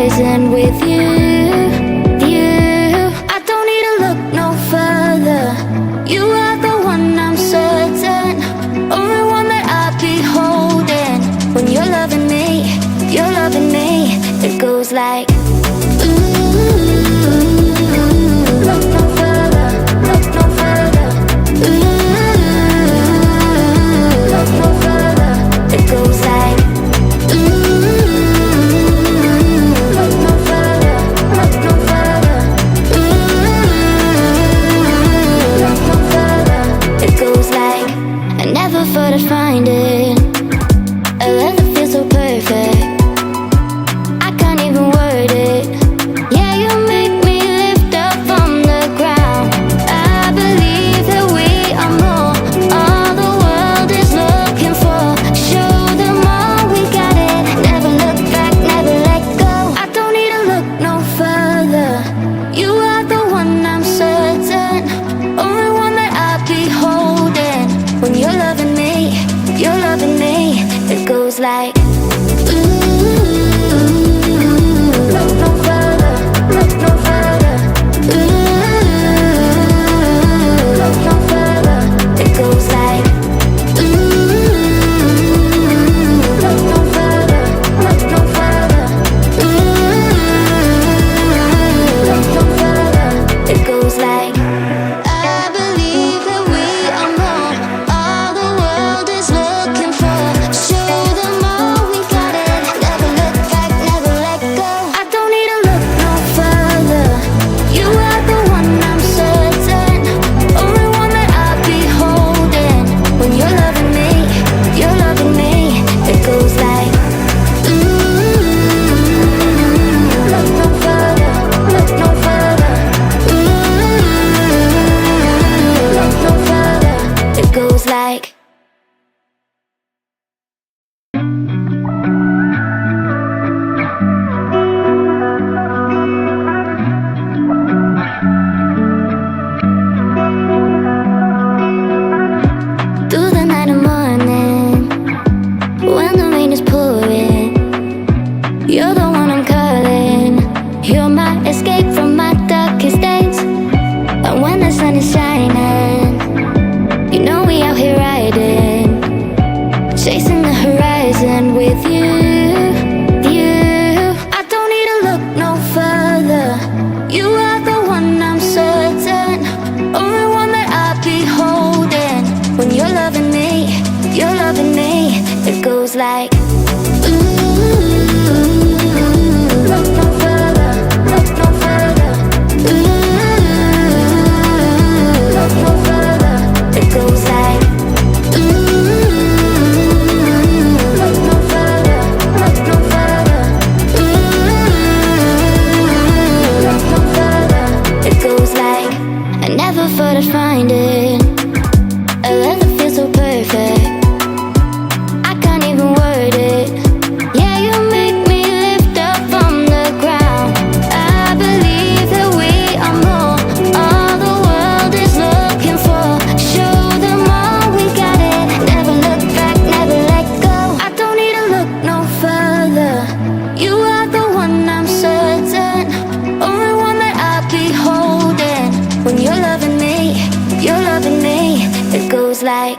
horizon with you. I don't need to look no further. You are the one, I'm certain. Only one that I'll be holding. When you're loving me, it goes like look no further, look no further. Look no further. It goes like look no further, look no further. Look no further. It goes like I never thought I'd find it. A love that feels so perfect. I can't even word it. Yeah, you make me lift up from the ground. I believe that we are more. All the world is looking for. Show them all we got it. Never look back, never let go. I don't need to look no further. You are the one, I'm certain. Only one that I'll be holding. When you're loving me, it goes like look no further, look no further. Look no further. It goes like look no further, look no further. Look no further. It goes like I believe that we are more. All the world is looking for. Show them all we got it. Never look back, never let go. I don't need to look no further. You are the one, I'm certain. Only one that I'll be holding. When you're loving me, it goes like look no further, look no further. Look no further. It goes like through the night and morning, when the rain is pouring, you're the one I'm calling. You're my escape from my darkest days. And when the sun is shining, you know we out here riding, chasing the horizon with you. I don't need to look no further. You are the one, I'm certain. Only one that I'll be holding. When you're loving me, it goes like look no further, look no further. Look no further. It goes like look no further, look no further. Look no further. It goes like I never thought I'd find it. A love that feels so perfect. I can't even word it. Yeah, you make me lift up from the ground. I believe that we are more. All the world is looking for. Show them all we got it. Never look back, never let go. I don't need to look no further. You are the one, I'm certain. Only one that I'll be holding. When you're loving me, it goes like